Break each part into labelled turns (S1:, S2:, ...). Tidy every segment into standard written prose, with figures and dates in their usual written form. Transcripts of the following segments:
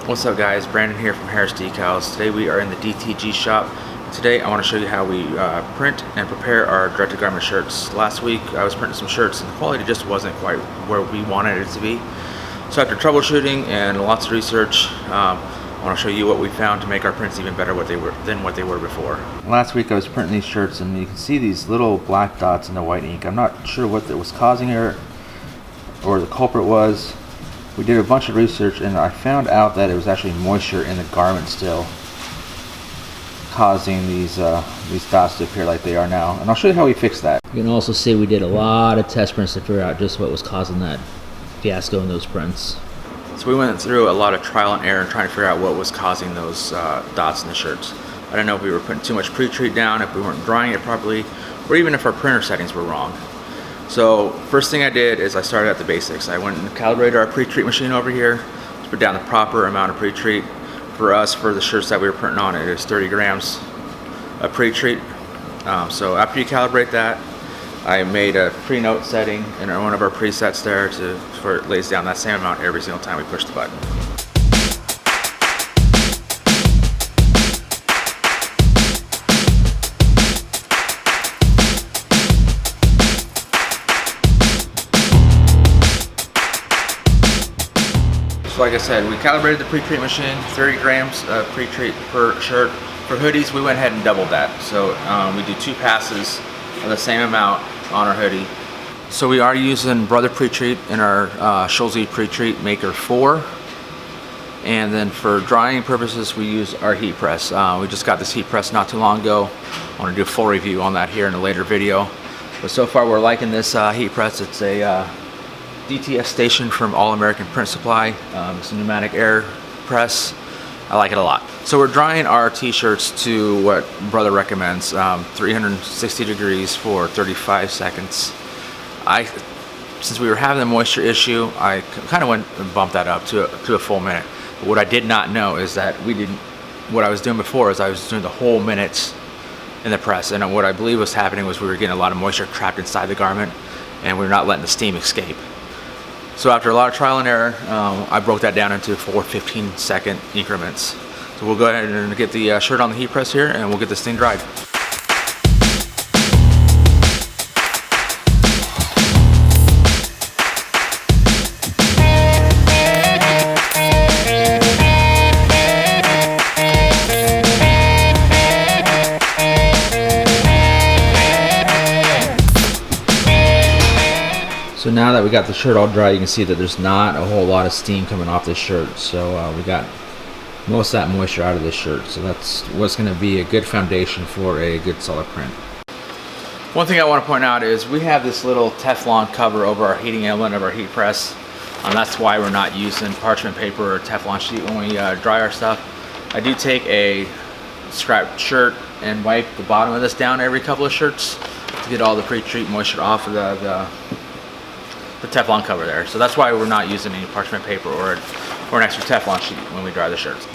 S1: What's up guys, Brandon here from Harris Decals. Today we are in the DTG shop. Today I want to show you how we print and prepare our direct-to-garment shirts. Last week I was printing some shirts and the quality just wasn't quite where we wanted it to be. So after troubleshooting and lots of research, I want to show you what we found to make our prints even better than what they were before. Last week I was printing these shirts and you can see these little black dots in the white ink. I'm not sure what was causing it or the culprit was. We did a bunch of research and I found out that it was actually moisture in the garment still causing these dots to appear like they are now. And I'll show you how we fixed that.
S2: You can also see we did a lot of test prints to figure out just what was causing that fiasco in those prints.
S1: So we went through a lot of trial and error trying to figure out what was causing those dots in the shirts. I don't know if we were putting too much pre-treat down, if we weren't drying it properly, or even if our printer settings were wrong. So first thing I did is I started at the basics. I went and calibrated our pre-treat machine over here to put down the proper amount of pre-treat. For us, for the shirts that we were printing on, it is 30 grams of pre-treat. So after you calibrate that, I made a pre-note setting in one of our presets there for it lays down that same amount every single time we push the button. So like I said, we calibrated the pre-treat machine, 30 grams of pre-treat per shirt. For hoodies, we went ahead and doubled that. So we do 2 passes of the same amount on our hoodie. So we are using Brother pre-treat in our Schulze pre-treat maker 4. And then for drying purposes, we use our heat press. We just got this heat press not too long ago. I want to do a full review on that here in a later video. But so far we're liking this heat press. It's a DTS station from All American Print Supply. It's a pneumatic air press. I like it a lot. So we're drying our t-shirts to what Brother recommends, 360 degrees for 35 seconds. Since we were having the moisture issue, I kind of went and bumped that up to a full minute. But what I did not know is that what I was doing before is I was doing the whole minutes in the press. And what I believe was happening was we were getting a lot of moisture trapped inside the garment and we were not letting the steam escape. So after a lot of trial and error, I broke that down into 4 15-second increments. So we'll go ahead and get the shirt on the heat press here and we'll get this thing dried. So now that we got the shirt all dry, you can see that there's not a whole lot of steam coming off this shirt. So we got most of that moisture out of this shirt. So that's what's going to be a good foundation for a good solid print. One thing I want to point out is we have this little Teflon cover over our heating element of our heat press. That's why we're not using parchment paper or Teflon sheet when we dry our stuff. I do take a scrapped shirt and wipe the bottom of this down every couple of shirts to get all the pre-treat moisture off of the Teflon cover there. So that's why we're not using any parchment paper or an extra Teflon sheet when we dry the shirts.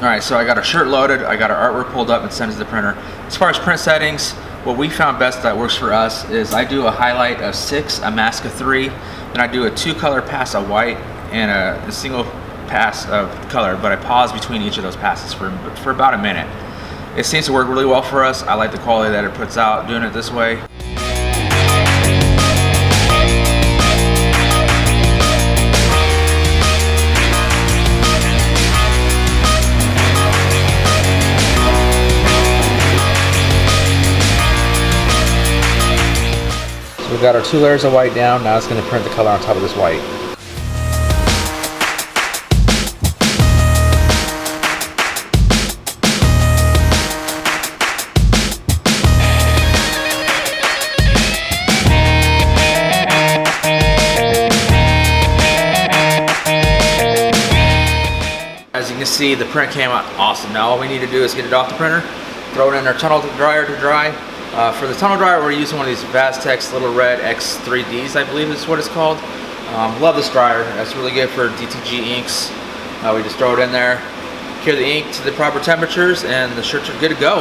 S1: Alright, so I got our shirt loaded, I got our artwork pulled up and sent it to the printer. As far as print settings, what we found best that works for us is I do a highlight of 6, a mask of 3, then I do a 2-color pass of white and a single pass of color, but I pause between each of those passes for about a minute. It seems to work really well for us. I like the quality that it puts out doing it this way. We've got our 2 layers of white down. Now it's going to print the color on top of this white. As you can see, the print came out awesome. Now all we need to do is get it off the printer, throw it in our tunnel dryer to dry. For the tunnel dryer, we're using one of these Vaztex Little Red X3Ds, I believe is what it's called. Love this dryer. It's really good for DTG inks. We just throw it in there, cure the ink to the proper temperatures, and the shirts are good to go.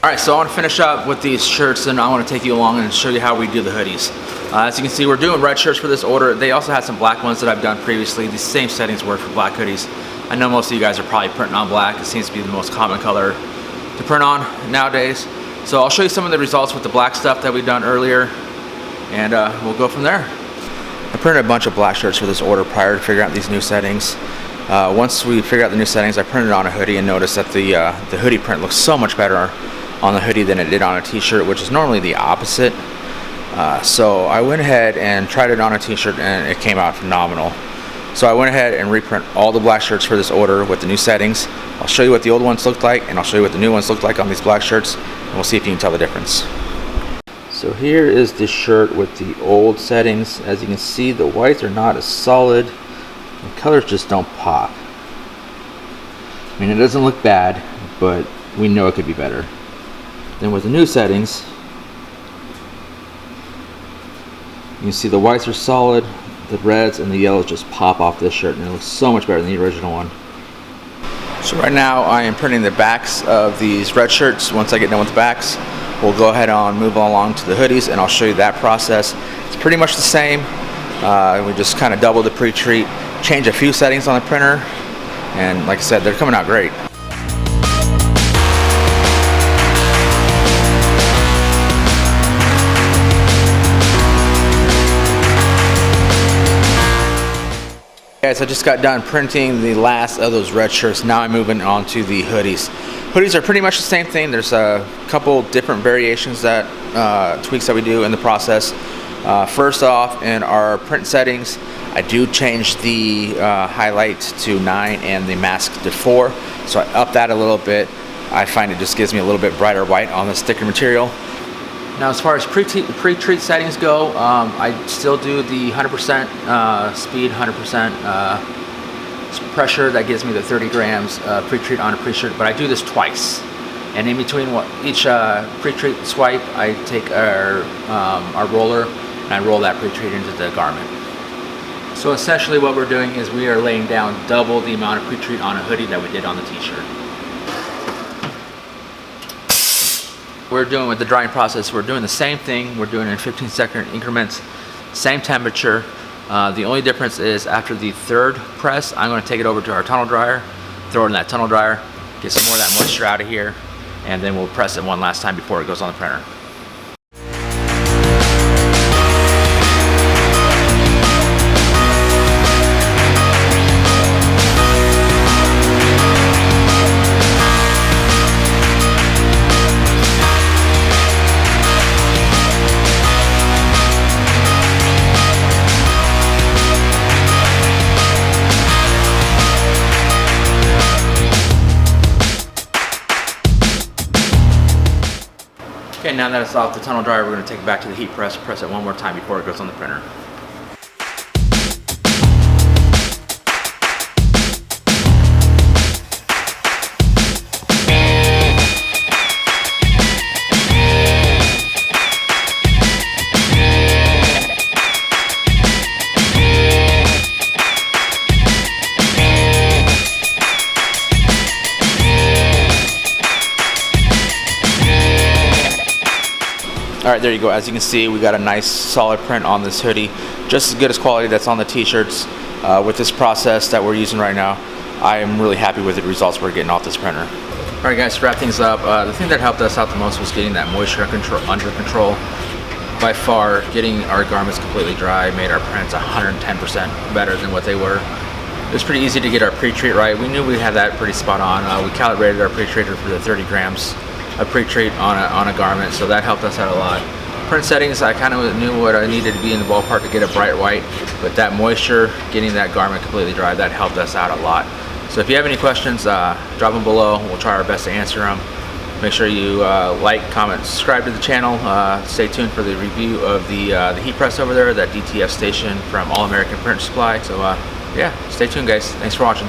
S1: Alright, so I want to finish up with these shirts, and I want to take you along and show you how we do the hoodies. As you can see, we're doing red shirts for this order. They also had some black ones that I've done previously. These same settings work for black hoodies. I know most of you guys are probably printing on black. It seems to be the most common color to print on nowadays. So I'll show you some of the results with the black stuff that we've done earlier, and we'll go from there. I printed a bunch of black shirts for this order prior to figuring out these new settings. Once we figured out the new settings, I printed on a hoodie and noticed that the hoodie print looks so much better on the hoodie than it did on a t-shirt, which is normally the opposite. So I went ahead and tried it on a t-shirt, and it came out phenomenal. So I went ahead and reprint all the black shirts for this order with the new settings. I'll show you what the old ones looked like, and I'll show you what the new ones look like on these black shirts, and we'll see if you can tell the difference. So here is the shirt with the old settings. As you can see, the whites are not as solid, and colors just don't pop. I mean, it doesn't look bad, but we know it could be better. Then with the new settings, you can see the whites are solid, the reds and the yellows just pop off this shirt, and it looks so much better than the original one. So right now I am printing the backs of these red shirts. Once I get done with the backs, we'll go ahead and move along to the hoodies, and I'll show you that process. It's pretty much the same. We just kind of double the pre-treat, change a few settings on the printer, and like I said, they're coming out great. Guys, I just got done printing the last of those red shirts. Now I'm moving on to the hoodies. Hoodies are pretty much the same thing. There's a couple different variations that tweaks that we do in the process. First off, in our print settings, I do change the highlight to 9 and the mask to 4. So I up that a little bit. I find it just gives me a little bit brighter white on the sticker material. Now, as far as pre-treat settings go, I still do the 100% speed, 100% pressure. That gives me the 30 grams pre-treat on a pre-shirt, but I do this twice. And in between each pre-treat swipe, I take our roller and I roll that pre-treat into the garment. So essentially what we're doing is we are laying down double the amount of pre-treat on a hoodie that we did on the t-shirt. We're doing with the drying process, we're doing the same thing. We're doing it in 15-second increments, same temperature. The only difference is after the third press, I'm going to take it over to our tunnel dryer, throw it in that tunnel dryer, get some more of that moisture out of here, and then we'll press it one last time before it goes on the printer. Okay, now that it's off the tunnel dryer, we're going to take it back to the heat press, press it one more time before it goes on the printer. Alright, there you go. As you can see, we got a nice solid print on this hoodie. Just as good as quality that's on the t-shirts. With this process that we're using right now, I am really happy with the results we're getting off this printer. Alright guys, to wrap things up, the thing that helped us out the most was getting that moisture under control. By far, getting our garments completely dry made our prints 110% better than what they were. It was pretty easy to get our pre-treat right. We knew we had that pretty spot on. We calibrated our pre-treater for the 30 grams of pre-treat on a garment, so that helped us out a lot. Print settings, I kind of knew what I needed to be in the ballpark to get a bright white, but that moisture, getting that garment completely dry, that helped us out a lot. So if you have any questions, drop them below. We'll try our best to answer them. Make sure you like, comment, subscribe to the channel. Stay tuned for the review of the heat press over there, that DTF station from All American Print Supply. So yeah, stay tuned guys. Thanks for watching.